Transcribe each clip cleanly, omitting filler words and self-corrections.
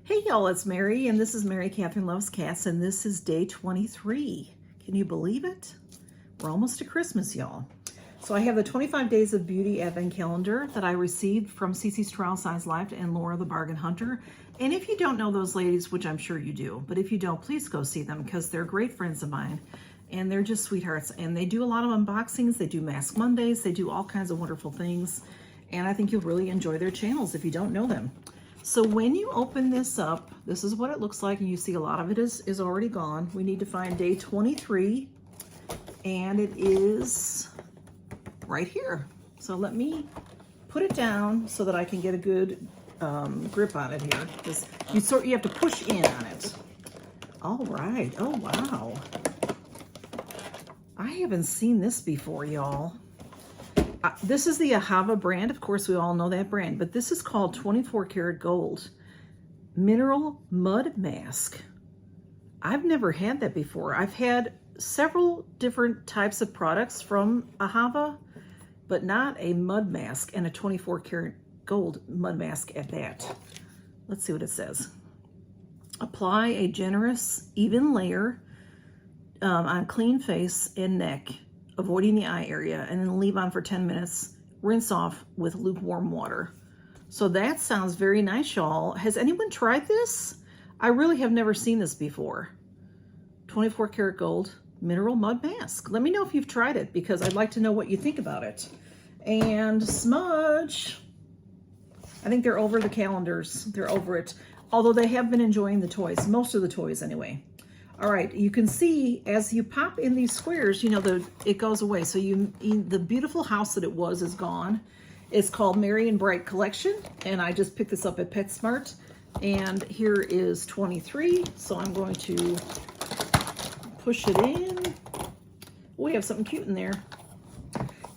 Hey y'all, it's Mary, and this is Mary Catherine Loves Cats, and this is day 23. Can you believe it? We're almost to Christmas, y'all. So I have the 25 Days of Beauty Advent Calendar that I received from Cece's Trial Size Life and Laura the Bargain Hunter. And if you don't know those ladies, which I'm sure you do, but if you don't, please go see them because they're great friends of mine. And they're just sweethearts. And they do a lot of unboxings. They do Mask Mondays. They do all kinds of wonderful things. And I think you'll really enjoy their channels if you don't know them. So when you open this up, this is what it looks like, and you see a lot of it is already gone. We need to find day 23, and it is right here. So let me put it down so that I can get a good grip on it here. Because you have to push in on it. All right. Oh wow. I haven't seen this before, y'all. This is the Ahava brand. Of course, we all know that brand, but this is called 24 Karat Gold Mineral Mud Mask. I've never had that before. I've had several different types of products from Ahava, but not a mud mask, and a 24 karat gold mud mask at that. Let's see what it says. Apply a generous, even layer on clean face and neck, avoiding the eye area, and then leave on for 10 minutes. Rinse off with lukewarm water. So that sounds very nice, y'all. Has anyone tried this? I really have never seen this before. 24 karat gold mineral mud mask. Let me know if you've tried it because I'd like to know what you think about it. And Smudge. I think they're over the calendars. They're over it. Although they have been enjoying the toys. Most of the toys anyway. All right, you can see as you pop in these squares, you know, it goes away. So the beautiful house that it was is gone. It's called Merry and Bright Collection, and I just picked this up at PetSmart. And here is 23, so I'm going to push it in. We have something cute in there.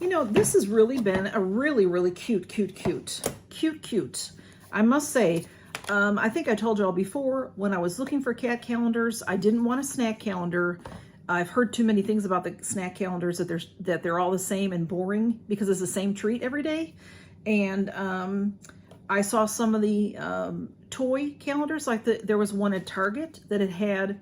You know, this has really been a really cute. I must say, I think I told y'all before, when I was looking for cat calendars, I didn't want a snack calendar. I've heard too many things about the snack calendars that they're all the same and boring because it's the same treat every day. And I saw some of the toy calendars, like there was one at Target that it had,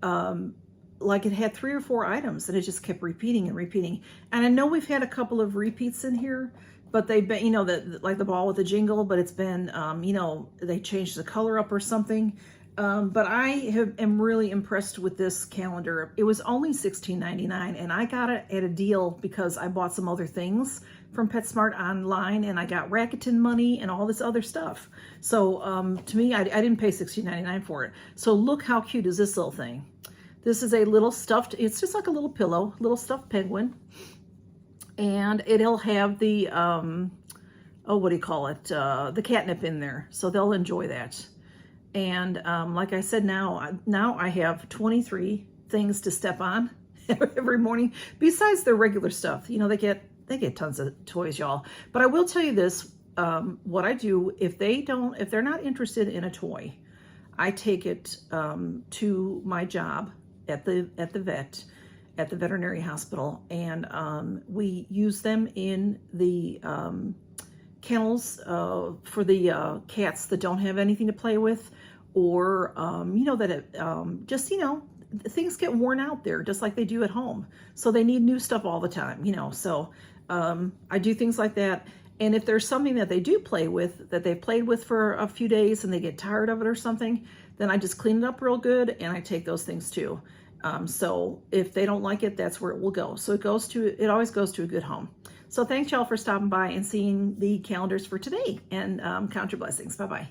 like it had 3 or 4 items and it just kept repeating and repeating. And I know we've had a couple of repeats in here, but they've been, you know, like the ball with the jingle, but it's been, you know, they changed the color up or something. But I am really impressed with this calendar. It was only $16.99, and I got it at a deal because I bought some other things from PetSmart online, and I got Rakuten money and all this other stuff. So to me, I didn't pay $16.99 for it. So look how cute is this little thing. This is a little stuffed, it's just like a little pillow, little stuffed penguin. And it'll have the, what do you call it? The catnip in there. So they'll enjoy that. And like I said, now I have 23 things to step on every morning, besides their regular stuff. You know, they get tons of toys, y'all. But I will tell you this, what I do, if they're not interested in a toy, I take it to my job at the vet, at the veterinary hospital, and we use them in the kennels for the cats that don't have anything to play with, or you know, that just, you know, things get worn out there just like they do at home, so they need new stuff all the time, you know. So I do things like that. And if there's something that they do play with, that they've played with for a few days and they get tired of it or something, then I just clean it up real good and I take those things too. So if they don't like it, that's where it will go. So it always goes to a good home. So thanks y'all for stopping by and seeing the calendars for today, and count your blessings. Bye-bye.